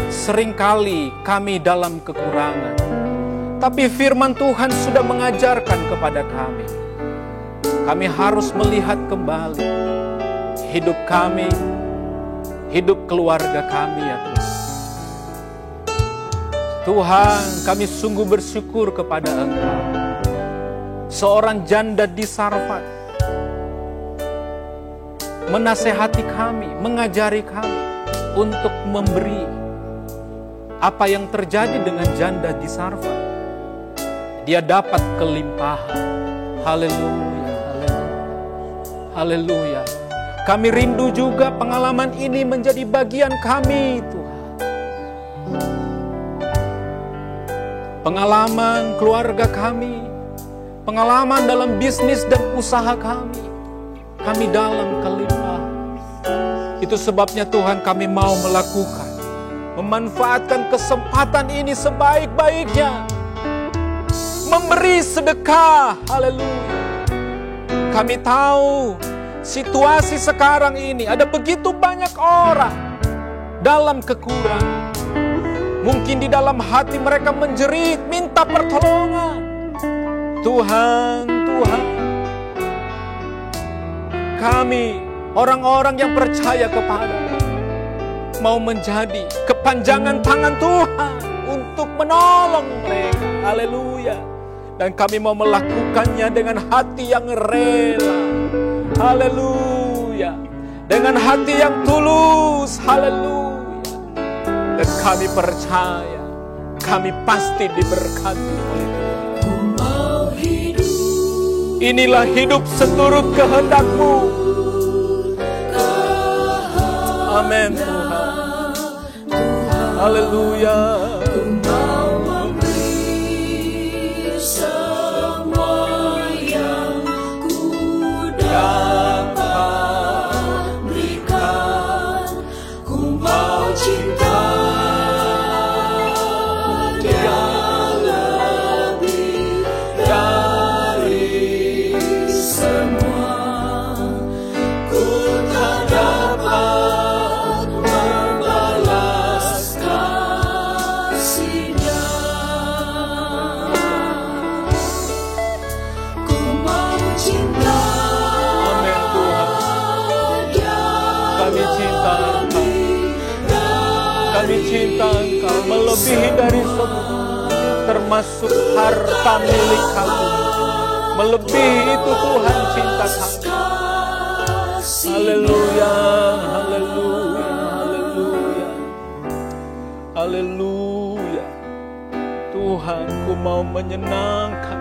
seringkali kami dalam kekurangan. Tapi firman Tuhan sudah mengajarkan kepada kami. Kami harus melihat kembali hidup kami, hidup keluarga kami ya Tuhan. Tuhan, kami sungguh bersyukur kepada Engkau. Seorang janda di Sarfat menasehati kami, mengajari kami untuk memberi. Apa yang terjadi dengan janda di Sarfat? Dia dapat kelimpahan. Haleluya, haleluya, haleluya. Kami rindu juga pengalaman ini menjadi bagian kami Tuhan. Pengalaman keluarga kami, pengalaman dalam bisnis dan usaha kami dalam kelimpahan. Itu sebabnya Tuhan kami mau melakukan, memanfaatkan kesempatan ini sebaik-baiknya, memberi sedekah. Haleluya. Kami tahu situasi sekarang ini ada begitu banyak orang dalam kekurangan. Mungkin di dalam hati mereka menjerit, minta pertolongan. Tuhan, Tuhan, kami orang-orang yang percaya kepada-Mu mau menjadi kepanjangan tangan Tuhan untuk menolong mereka. Haleluya. Dan kami mau melakukannya dengan hati yang rela. Haleluya. Dengan hati yang tulus. Haleluya. Dan kami percaya, kami pasti diberkati oleh Tuhan. Inilah hidup seturut kehendak-Mu. Amin Tuhan. Haleluya. Cinta Engkau melebihi dari semua, termasuk harta milik kami. Melebihi itu Tuhan cinta kami. Haleluya, haleluya, haleluya, haleluya. Tuhan, ku mau menyenangkan.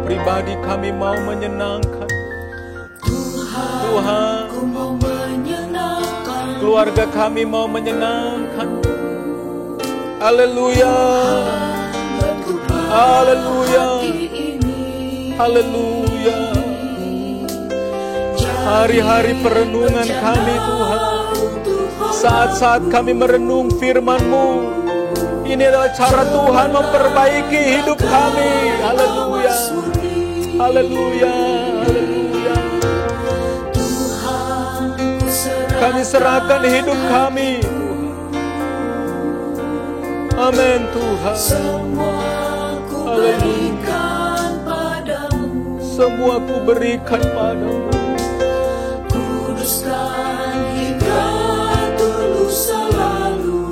Pribadi kami mau menyenangkan. Tuhan, ku mau menyenangkan. Keluarga kami mau menyenangkan. Haleluya, haleluya, haleluya. Hari-hari perenungan kami Tuhan, saat-saat kami merenung firman-Mu, Ini adalah cara Tuhan memperbaiki hidup kami. Haleluya. Haleluya. Haleluya. Kami serahkan hidup kami. Amin Tuhan. Haleluya. Semua ku berikan padamu. Kuduskan hingga tulus selalu.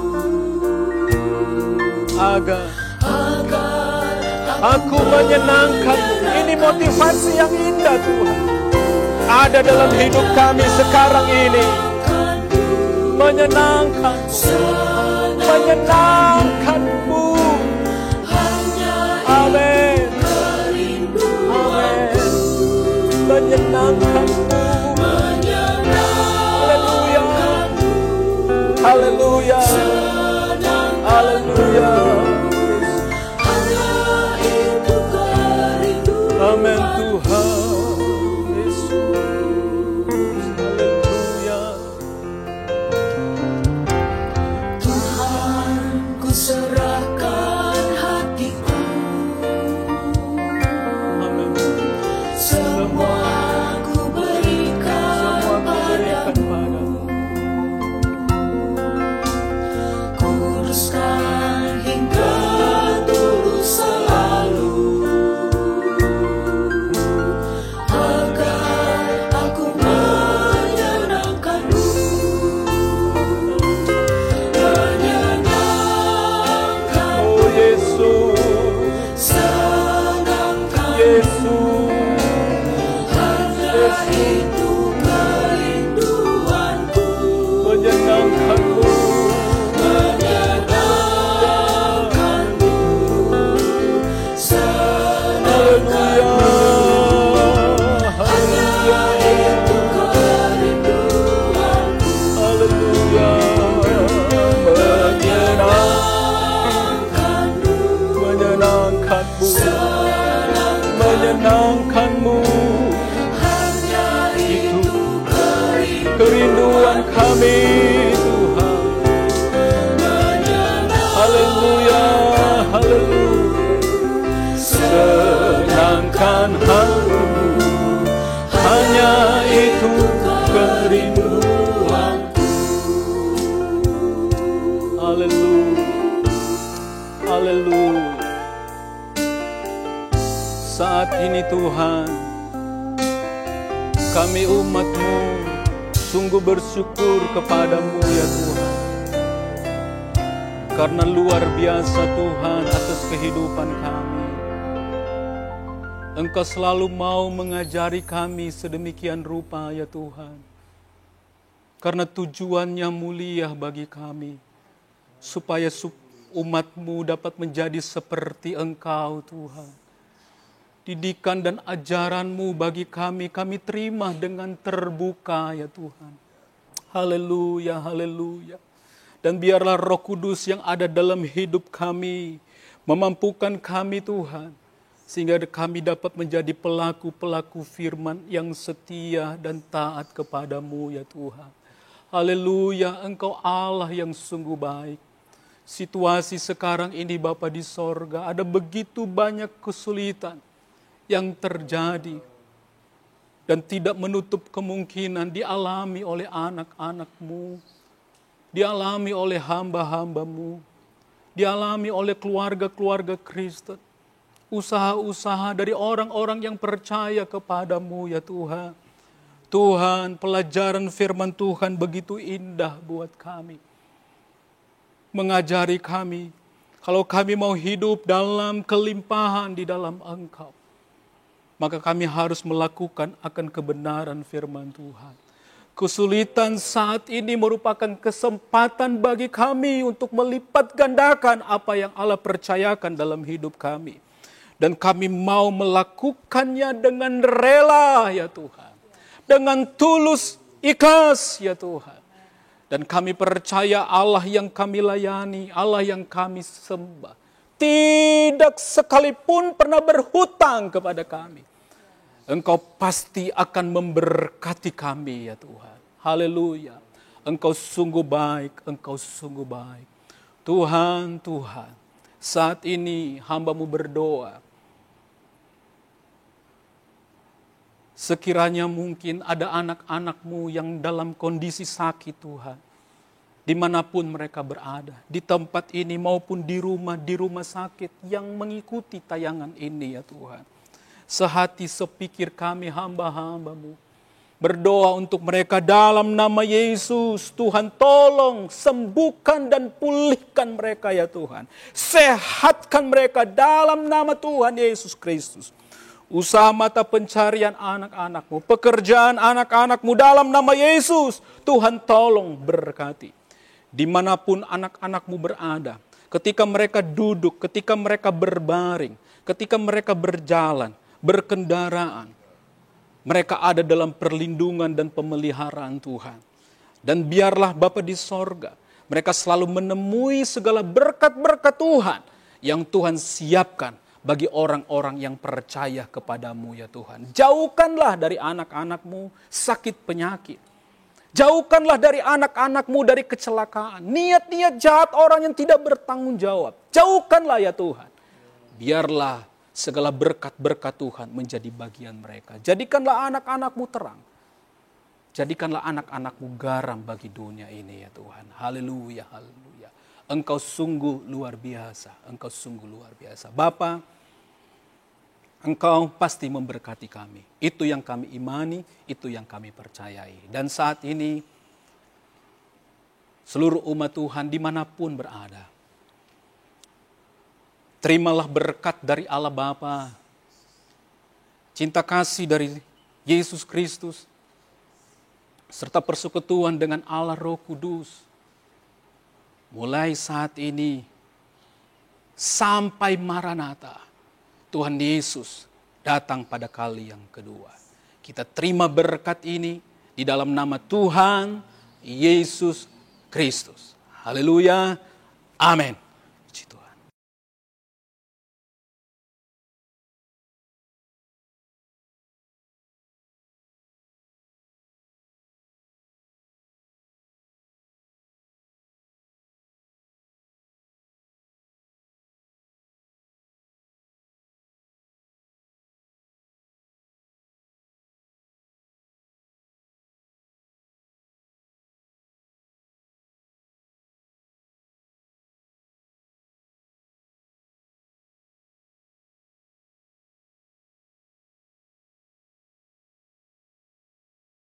Agar aku menyenangkan. Ini motivasi yang indah Tuhan. Ada dalam hidup kami sekarang ini. Menyenangkan. Menyenangkan-Mu. Amin. Amin. Menyenangkan-Mu. Haleluya. Haleluya. Haleluya. Amin Tuhan Yesus. Haleluya. Tuhan, ku serahkan hatiku. Amin. Semua ku berikan padamu. Kuduskan hingga tulus selalu. Agar aku menyenangkan-Mu. Menyenangkan-Mu. Oh Yesus. Senangkan Yesus. hanya itu kerinduanku. Menyenangkan-Mu. Menyenangkan-Mu. Haleluya. Hanya itu kerinduanku. Haleluya. Menyenangkan-Mu. Menyenangkan-Mu. Menyenangkan-Mu. Hanya itu Kerinduan kami Tuhan. Haleluya. Haleluya. Senangkan hatimu. Hanya itu kerinduanku. Haleluya. Haleluya. Saat ini Tuhan, kami umat-Mu sungguh bersyukur kepadamu ya Tuhan. Karena luar biasa Tuhan atas kehidupan kami. Engkau selalu mau mengajari kami sedemikian rupa ya Tuhan. Karena tujuannya mulia bagi kami. Supaya umat-Mu dapat menjadi seperti Engkau Tuhan. Didikan dan ajaran-Mu bagi kami terima dengan terbuka ya Tuhan. Haleluya, haleluya. Dan biarlah Roh Kudus yang ada dalam hidup kami memampukan kami Tuhan. Sehingga kami dapat menjadi pelaku-pelaku firman yang setia dan taat kepadamu ya Tuhan. Haleluya, Engkau Allah yang sungguh baik. Situasi sekarang ini Bapa di sorga, ada begitu banyak kesulitan yang terjadi. Dan tidak menutup kemungkinan dialami oleh anak-anak-Mu. Dialami oleh hamba-hamba-Mu. Dialami oleh keluarga-keluarga Kristen. Usaha-usaha dari orang-orang yang percaya kepadamu ya Tuhan. Tuhan, pelajaran firman Tuhan begitu indah buat kami. Mengajari kami, kalau kami mau hidup dalam kelimpahan di dalam Engkau, maka kami harus melakukan akan kebenaran firman Tuhan. Kesulitan saat ini merupakan kesempatan bagi kami untuk melipat gandakan apa yang Allah percayakan dalam hidup kami. Dan kami mau melakukannya dengan rela ya Tuhan. Dengan tulus, ikhlas ya Tuhan. Dan kami percaya Allah yang kami layani, Allah yang kami sembah, tidak sekalipun pernah berhutang kepada kami. Engkau pasti akan memberkati kami ya Tuhan. Haleluya. Engkau sungguh baik, Engkau sungguh baik. Tuhan, saat ini hamba-Mu berdoa. Sekiranya mungkin ada anak-anak-Mu yang dalam kondisi sakit Tuhan. Dimanapun mereka berada, di tempat ini maupun di rumah sakit yang mengikuti tayangan ini ya Tuhan. Sehati sepikir kami hamba-hamba-Mu. Berdoa untuk mereka dalam nama Yesus. Tuhan tolong sembuhkan dan pulihkan mereka ya Tuhan. Sehatkan mereka dalam nama Tuhan Yesus Kristus. Usaha mata pencarian anak-anak-Mu, pekerjaan anak-anak-Mu dalam nama Yesus. Tuhan tolong berkati. Dimanapun anak-anak-Mu berada, ketika mereka duduk, ketika mereka berbaring, ketika mereka berjalan, berkendaraan, mereka ada dalam perlindungan dan pemeliharaan Tuhan. Dan biarlah Bapa di sorga, mereka selalu menemui segala berkat-berkat Tuhan yang Tuhan siapkan bagi orang-orang yang percaya kepadamu ya Tuhan. Jauhkanlah dari anak-anak-Mu sakit penyakit. Jauhkanlah dari anak-anak-Mu dari kecelakaan. Niat-niat jahat orang yang tidak bertanggung jawab. Jauhkanlah ya Tuhan. Biarlah segala berkat-berkat Tuhan menjadi bagian mereka. Jadikanlah anak-anak-Mu terang. Jadikanlah anak-anak-Mu garam bagi dunia ini ya Tuhan. Haleluya, haleluya. Engkau sungguh luar biasa. Engkau sungguh luar biasa. Bapa, Engkau pasti memberkati kami. Itu yang kami imani, itu yang kami percayai. Dan saat ini, seluruh umat Tuhan dimanapun berada, terimalah berkat dari Allah Bapa, cinta kasih dari Yesus Kristus, serta persekutuan dengan Allah Roh Kudus. Mulai saat ini, sampai Maranatha, Tuhan Yesus datang pada kali yang kedua. Kita terima berkat ini di dalam nama Tuhan Yesus Kristus. Haleluya. Amin.